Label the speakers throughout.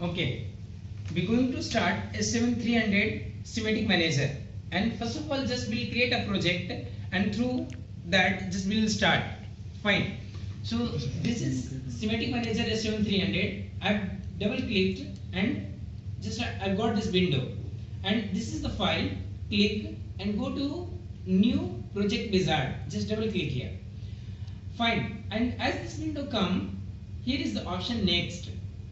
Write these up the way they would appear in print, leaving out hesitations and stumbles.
Speaker 1: Okay, we're going to start S7-300 schematic manager, and first of all just we'll create a project, and through that just we'll start. Fine. So this is schematic manager S7-300. I've double clicked and just I've got this window, and this is the file. Click and go to new project wizard. Just double click here. Fine. And as this window come, here is the option next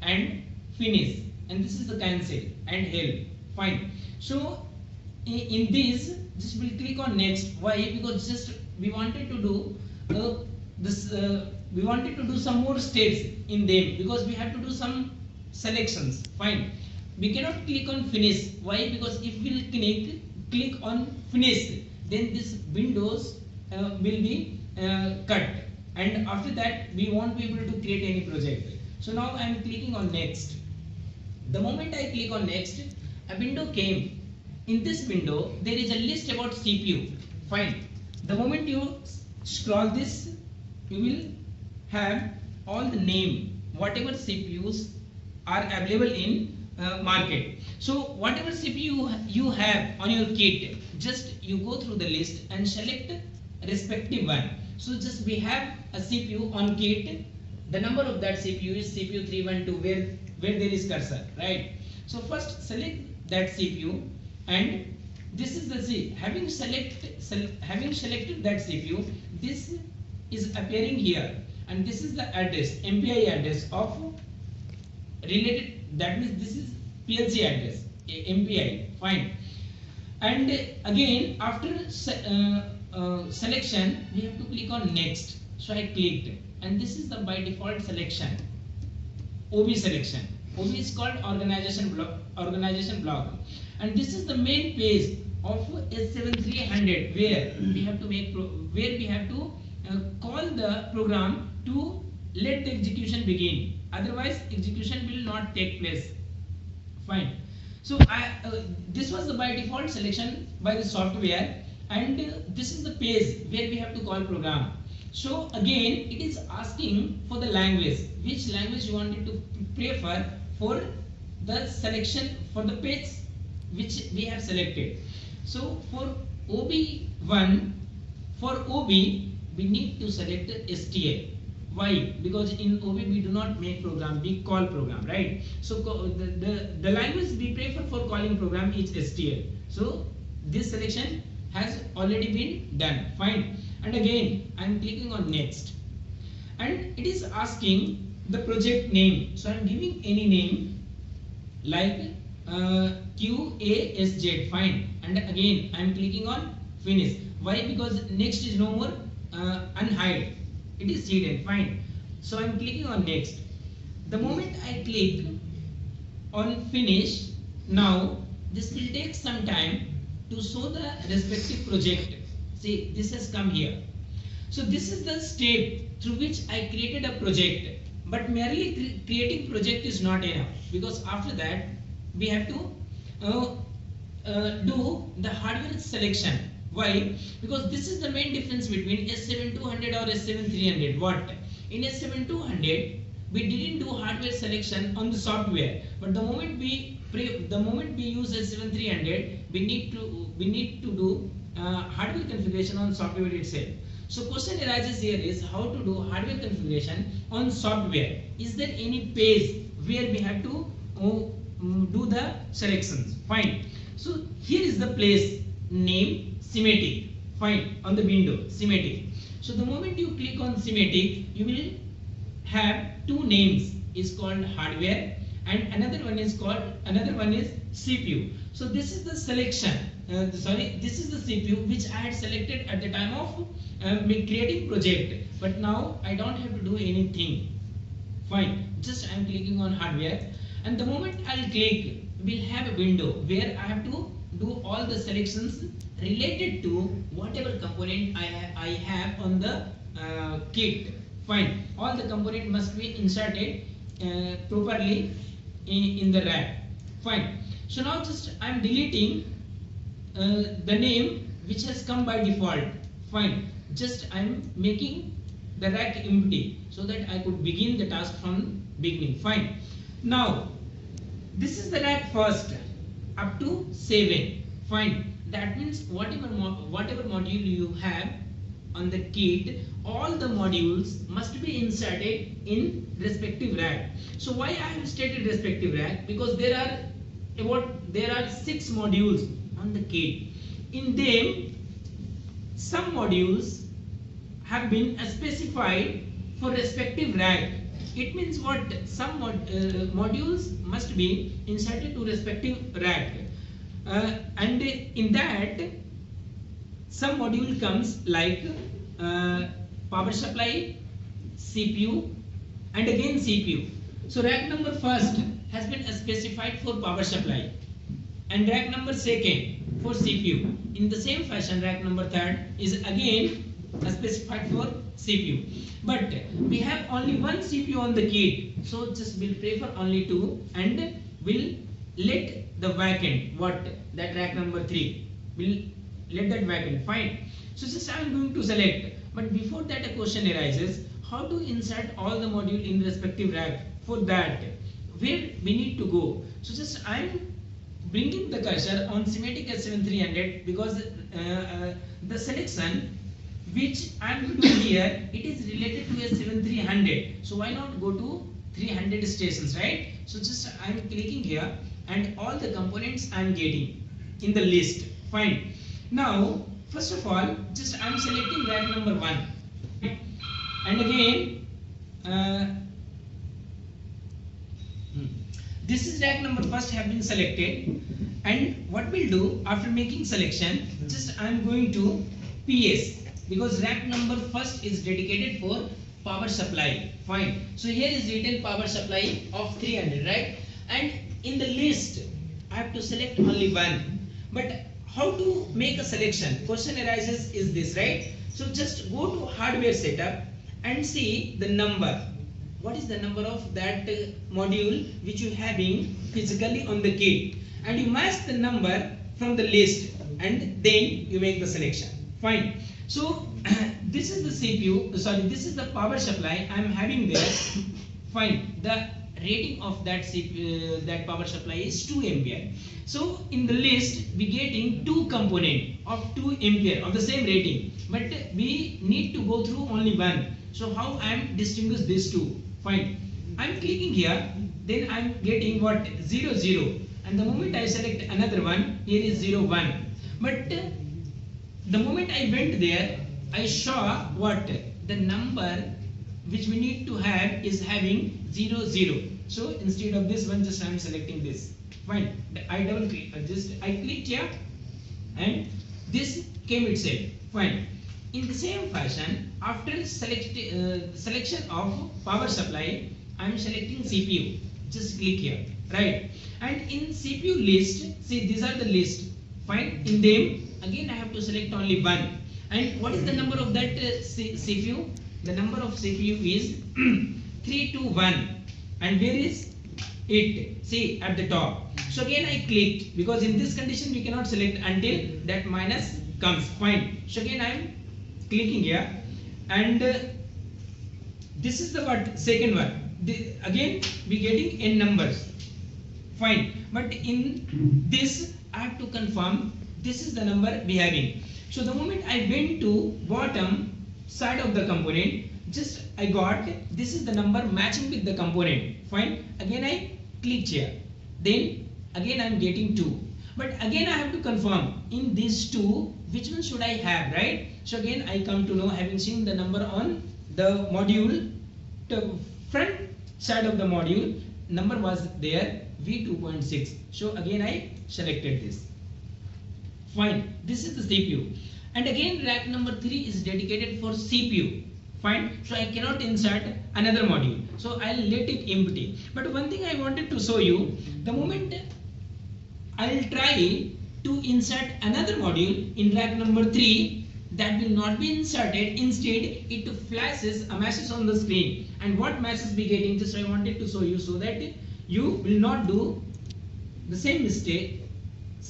Speaker 1: and finish, and this is the cancel and help. Fine. So in this just we'll click on next. Why? Because just we wanted to do we wanted to do some more steps in them, because we have to do some selections. Fine. We cannot click on finish. Why? Because if we'll click on finish, then this windows will be cut, and after that we won't be able to create any project. So now I am clicking on next. The moment I click on next, a window came. In this window there is a list about CPU. Fine. The moment you scroll this, you will have all the name, whatever CPUs are available in market. So whatever CPU you have on your kit, just you go through the list and select respective one. So just we have a CPU on kit. The number of that CPU is CPU 312, where there is cursor, right? So first select that CPU, and this is the having selected that CPU, this is appearing here, and this is the address, MPI address of related, that means this is PLC address, MPI. Fine. And again after selection we have to click on next. So I clicked, and this is the by default selection, OB selection. OB is called organization block, and this is the main page of S7-300, where we have to call the program to let the execution begin. Otherwise execution will not take place. Fine. So this was the by default selection by the software, and this is the page where we have to call program. So again it is asking for the language, which language you wanted to prefer for the selection for the page which we have selected. So for OB1, for OB we need to select STL. Why? Because in OB we do not make program, we call program, right? So the language we prefer for calling program is STL. So this selection has already been done. Fine. And again I am clicking on next, and it is asking the project name. So I am giving any name like QASZ. Fine. And again I am clicking on finish. Why? Because next is no more unhide, it is hidden. Fine. So I am clicking on next. The moment I click on finish, now this will take some time to show the respective project. See, this has come here. So this is the step through which I created a project, but merely creating project is not enough, because after that we have to do the hardware selection. Why? Because this is the main difference between S7-200 or S7-300. What? In S7-200 we didn't do hardware selection on the software, but the moment we use S7-300 we need to do hardware configuration on software itself. So question arises here is how to do hardware configuration on software. Is there any page where we have to do the selections? Fine. So here is the place name schematic. Fine. On the window schematic. So the moment you click on schematic, you will have two names, is called hardware, and another one is CPU. So this is the selection. This is the CPU which I had selected at the time of creating project, but now I don't have to do anything. Fine. Just I am clicking on hardware, and the moment I'll click, we'll have a window where I have to do all the selections related to whatever component I have on the kit. Fine. All the component must be inserted properly in the rack. Fine. So now just I am deleting the name which has come by default. Fine. Just I am making the rack empty so that I could begin the task from beginning. Fine. Now This is the rack first up to 7. Fine. That means whatever module you have on the kit, all the modules must be inserted in respective rack. So why I have stated respective rack? Because there are 6 modules on the kit. In them, some modules have been specified for respective rack. It means what? Some modules must be inserted to respective rack, and in that some module comes like power supply, CPU, and again CPU. So rack number first has been specified for power supply, and rack number second for CPU. In the same fashion, rack number third is again specified for CPU. But we have only one CPU on the kit, so just we'll prefer only two, and we'll let the vacant, that rack number 3, we'll let that vacant. Fine. So just I'm going to select, but before that a question arises: how to insert all the module in respective rack? For that, where we need to go? So just I'm bringing the cursor on schematic S7-300, because the selection which I am doing here, it is related to S7-300. So why not go to 300 stations, right? So just I am clicking here, and all the components I am getting in the list. Fine. Now first of all, just I am selecting rack number 1, and again this is rack number first have been selected. And what we'll do after making selection, just I am going to PS, because rack number first is dedicated for power supply. Fine. So here is written power supply of 300, right? And in the list I have to select only one. But how to make a selection? Question arises is this, right? So just go to hardware setup and see the number. What is the number of that module which you having physically on the kit, and you match the number from the list, and then you make the selection. Fine. So this is the CPU, sorry, this is the power supply I am having there. Fine. The rating of that CPU, that power supply is 2 ampere. So in the list we getting 2 component of 2 ampere of the same rating, but we need to go through only one. So how I am distinguish these two? Fine. I am clicking here, then I am getting what? 0 0, and the moment I select another one, here is 0 1. But the moment I went there, I saw what? The number which we need to have is having 0 0. So instead of this one, just I am selecting this. Fine. I double click, I clicked here, and this came itself. Fine. In the same fashion, after selection of power supply, I am selecting CPU. Just click here, right? And in CPU list, see these are the list. Fine. In them, again I have to select only one. And what is the number of that CPU? The number of CPU is 321. And where is it? See at the top. So again I clicked, because in this condition we cannot select until that minus comes. Fine. So again I am clicking here, and this is the second one. Again we getting n numbers. Fine. But in this I have to confirm this is the number we having. So the moment I went to bottom side of the component, just I got this is the number matching with the component. Fine. Again I clicked here, then again I am getting 2. But again I have to confirm in these two which one should I have, right? So again I come to know, having seen the number on the module, the front side of the module number was there V2.6. So again I selected this. Fine. This is the CPU, and again rack number 3 is dedicated for CPU. Fine. So I cannot insert another module, so I'll let it empty. But one thing I wanted to show you, the moment I'll try to insert another module in rack number 3, that will not be inserted. Instead it flashes a message on the screen, and what message we getting, just I wanted to show you so that you will not do the same mistake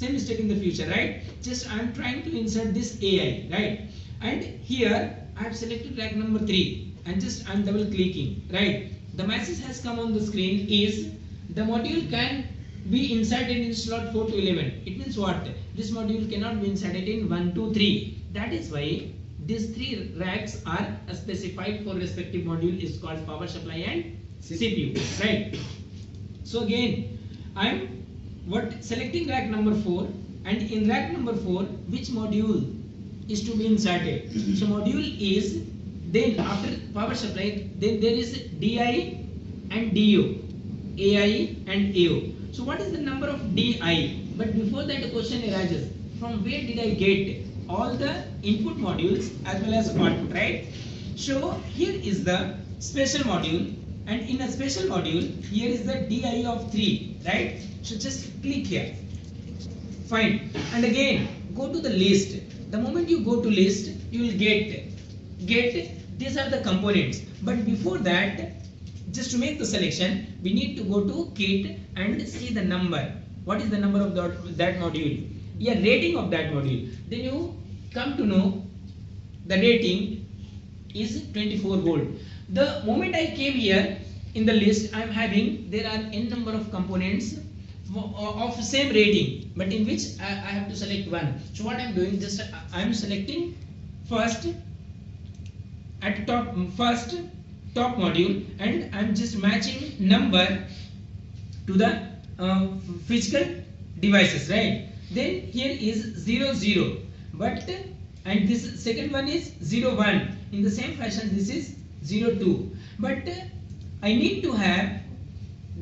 Speaker 1: in the future, right? Just I am trying to insert this AI, right? And here I have selected rack number 3, and just I am double clicking, right? The message has come on the screen is the module can be inserted in slot 4 to 11. It means what? This module cannot be inserted in 1, 2, 3. That is why these 3 racks are specified for respective module is called power supply and CPU, right? So again, I am selecting rack number 4, and in rack number 4, which module is to be inserted? So module is, then after power supply, then there is DI and DO, AI and AO. So what is the number of DI? But before that, a question arises: from where did I get all the input modules as well as output, right? So here is the special module, and in a special module, here is the DI of 3, right? So just click here. Fine. And again, go to the list. The moment you go to list, you will get these are the components. But before that, just to make the selection, we need to go to kit and see the number. What is the number of that module? Yeah, rating of that module. Then you come to know the rating is 24 volt. The moment I came here in the list, I am having, there are n number of components of same rating, but in which I have to select one. So what I am doing, just I am selecting first at top module, and I am just matching number to the physical devices, right? Then here is 0 0, but and this second one is 0 1. In the same fashion, this is 0 2, but I need to have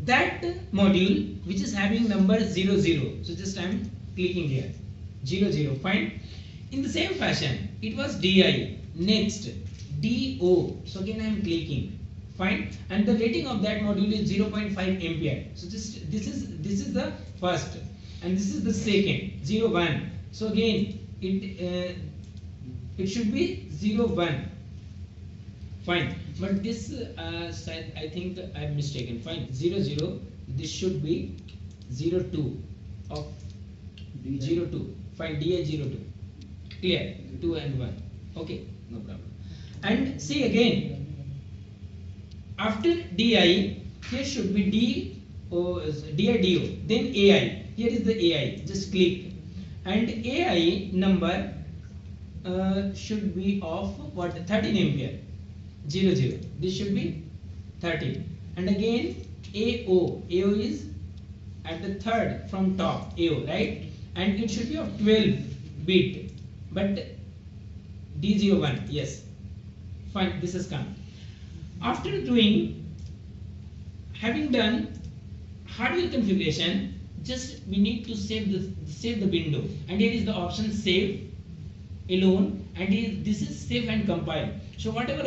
Speaker 1: that module which is having number 0 0. So just I am clicking here 0 0. Fine. In the same fashion, it was DI. Next DO. So again I am clicking. Fine. And the rating of that module is 0.5 ampere. So just this is the first, and this is the second 0 1. So again it should be 0 1. Fine. But this side, I think I am mistaken. Fine. 0 0. This should be 0 2 of 0 2. Fine. DI 0 2. Clear. 2 and 1. Okay. No problem. And see again. After DI, here should be DI DO. Then AI. Here is the AI. Just click. And AI number should be of what? 13 ampere. 0 0. This should be 13. And again AO. AO is at the third from top. AO, right? And it should be of 12 bit. But D01. Yes. Fine. This has come. After having done hardware configuration, just we need to save the window. And here is the option save alone, and this is save and compile. So whatever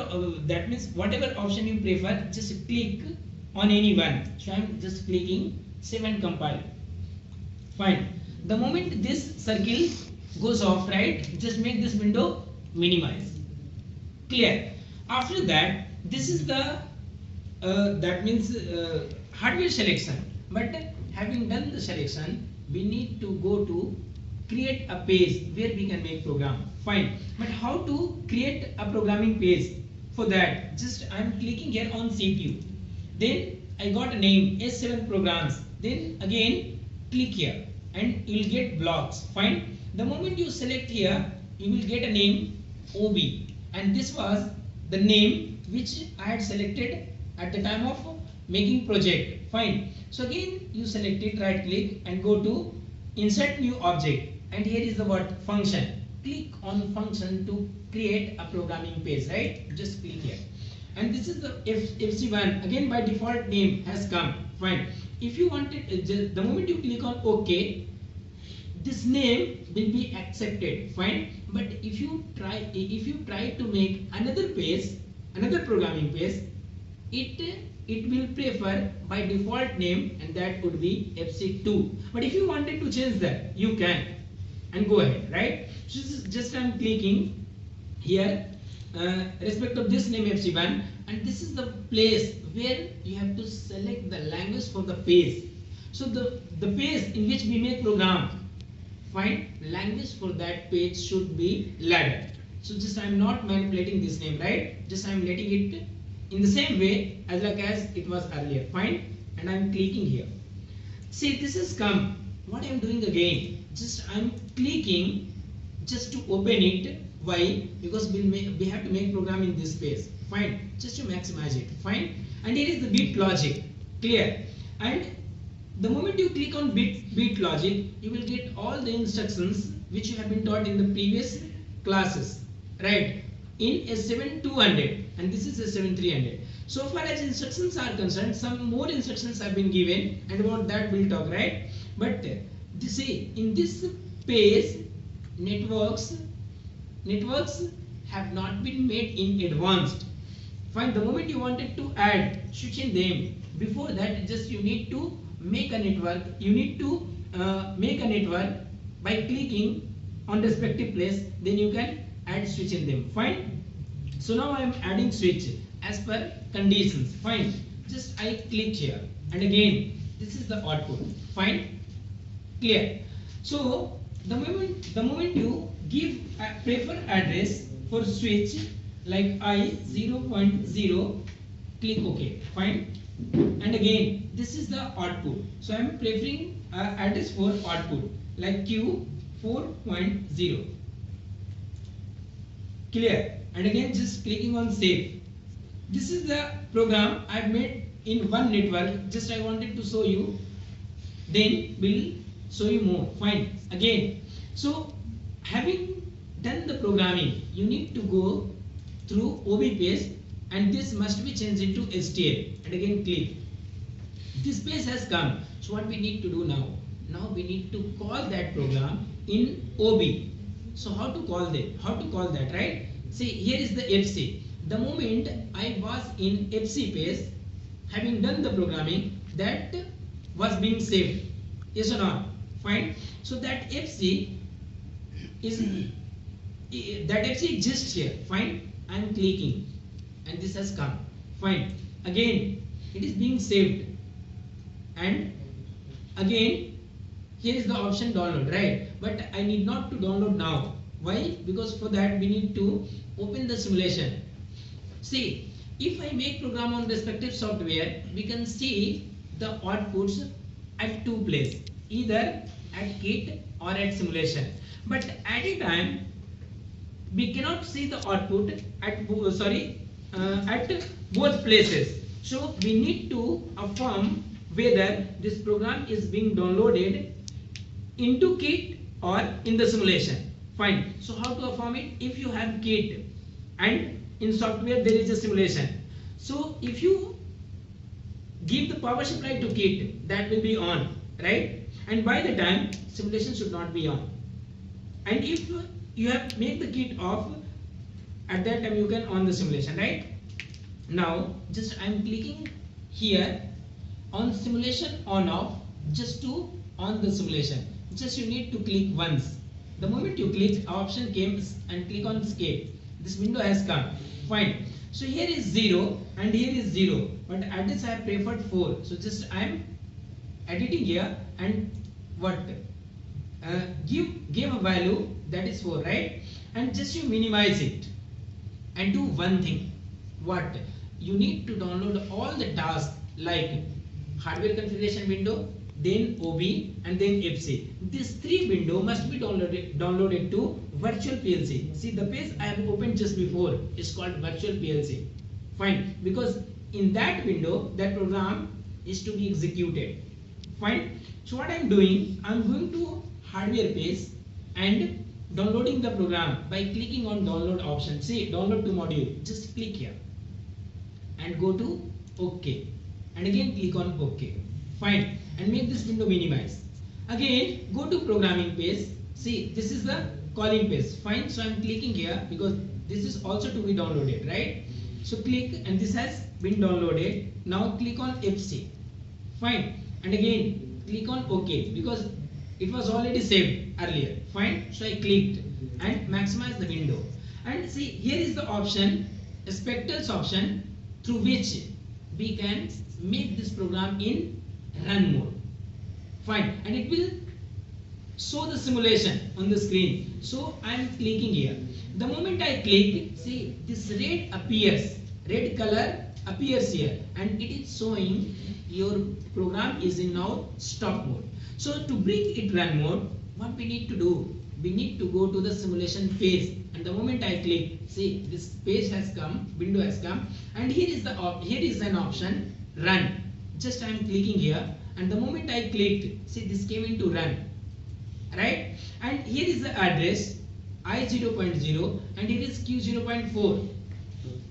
Speaker 1: that means, whatever option you prefer, just click on any one. So I am just clicking save and compile. Fine. The moment this circle goes off, right, just make this window minimize. Clear. After that, this is the that means hardware selection. But having done the selection, we need to go to create a page where we can make program. Fine. But how to create a programming page? For that, just I am clicking here on CPU. Then I got a name S7 programs. Then again click here and you will get blocks. Fine. The moment you select here, you will get a name OB, and this was the name which I had selected at the time of making project. Fine. So again you select it, right click and go to insert new object, and here is the word function. Click on function to create a programming page, right? Just click here, and this is the FC1. Again by default name has come. Fine. If you want it, the moment you click on OK, this name will be accepted. Fine. But if you try to make another page, another programming page, it will prefer by default name, and that would be FC2. But if you wanted to change that, you can and go ahead, right? So just I'm clicking here respect of this name FC1, and this is the place where you have to select the language for the page. So the page in which we make program, fine, language for that page should be ladder. So just I'm not manipulating this name, right? Just I'm letting it in the same way as like as it was earlier. Fine. And I'm clicking here. See, this has come. What I am doing again, just I am clicking just to open it. Why? Because we have to make program in this space. Fine. Just to maximize it. Fine. And here is the bit logic. Clear? And the moment you click on bit logic, you will get all the instructions which you have been taught in the previous classes, right? In S7-200, and this is S7-300. So far as instructions are concerned, some more instructions have been given, and about that we'll talk, right? But see, in this page, networks have not been made in advanced. Fine. The moment you wanted to add, switching them, before that, just you need to make a network. You need to make a network by clicking on respective place. Then you can add switch in them. Fine. So now I am adding switch as per conditions. Fine. Just I click here, and again this is the output. Fine. Clear. So the moment you give a prefer address for switch like I 0.0, click OK. Fine. And again this is the output. So I am preferring address for output like Q 4.0. Clear. And again just clicking on save. This is the program I have made in one network. Just I wanted to show you. Then we'll show you more. Fine. Again. So having done the programming, you need to go through OB page, and this must be changed into HTML. And again click. This page has come. So what we need to do now? Now we need to call that program in OB. So how to call that? How to call that, right? See, here is the FC. The moment I was in FC page, having done the programming, that was being saved. Yes or not? Fine. So that FC exists here. Fine. I am clicking, and this has come. Fine. Again, it is being saved, and again here is the option download, right? But I need not to download now. Why? Because for that we need to open the simulation. See, if I make program on respective software, we can see the outputs at two places, either at kit or at simulation. But at a time, we cannot see the output at both places. So we need to affirm whether this program is being downloaded into kit or in the simulation. Fine. So how to affirm it? If you have kit and in software there is a simulation. So if you give the power supply to kit, that will be on, right? And by the time, simulation should not be on. And if you have made the kit off, at that time you can on the simulation, right? Now just I am clicking here on simulation on off, just to on the simulation. Just you need to click once. The moment you click, option came and click on escape. This window has come. Fine. So here is 0 and here is 0, but at this I have preferred 4. So just I am editing here and what give a value that is 4, right? And just you minimize it and do one thing. What? You need to download all the tasks like hardware configuration window, then OB, and then FC. These three windows must be downloaded to virtual PLC. See, the page I have opened just before is called virtual PLC. Fine, because in that window, that program is to be executed. Fine. So what I am doing, I am going to hardware page and downloading the program by clicking on download option. See, download to module. Just click here and go to OK, and again click on OK. Fine. And make this window minimize. Again go to programming page. See, this is the calling page. Fine. So I am clicking here because this is also to be downloaded, right? So click, and this has been downloaded. Now click on FC. Fine. And again click on OK because it was already saved earlier. Fine. So I clicked and maximize the window. And see, here is the option, Spectals option, through which we can make this program in run mode. Fine. And it will show the simulation on the screen. So I am clicking here. The moment I click, see, this red appears, red color appears here, and it is showing your program is in now stop mode. So to bring it run mode, what we need to do, we need to go to the simulation page, and the moment I click, see this page has come, window has come, and here is an option run. Just I am clicking here, and the moment I clicked, see this came into run, right? And here is the address I0.0 and here is Q0.4.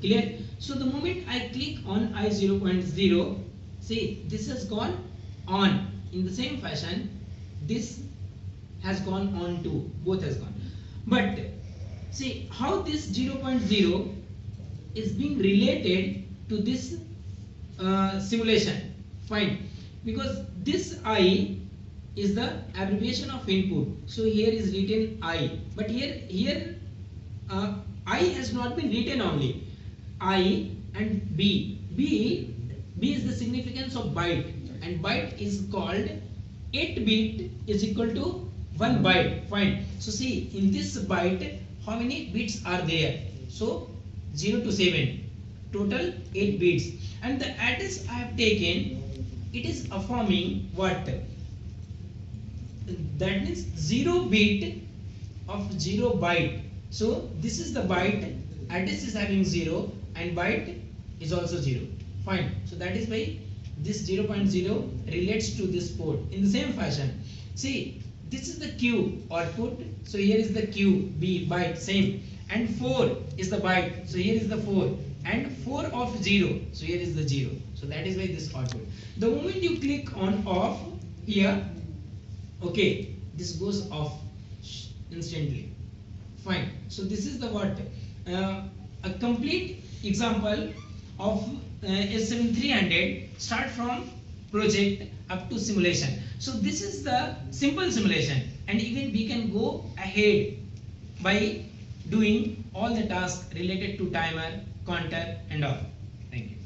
Speaker 1: Clear? So the moment I click on I0.0, see this has gone on. In the same fashion, this has gone on too. Both has gone. But see how this 0.0 is being related to this simulation. Fine. Because this I is the abbreviation of input. So here is written I. But here I has not been written only. I and B. B is the significance of byte, and byte is called 8 bit is equal to 1 byte. Fine. So see in this byte how many bits are there? So 0 to 7. Total 8 bits. And the address I have taken, it is affirming what? That means 0 bit of 0 byte. So this is the byte, address is having 0 and byte is also 0. Fine. So that is why this 0.0 relates to this port. In the same fashion, see this is the Q output. So here is the Q, B byte same, and 4 is the byte. So here is the 4 and 4 of 0. So here is the 0. So that is why this output. The moment you click on off here, okay, this goes off instantly. Fine. So this is the what? A complete example of S7-300 start from project up to simulation. So this is the simple simulation, and even we can go ahead by doing all the tasks related to timer, counter and all. Thank you.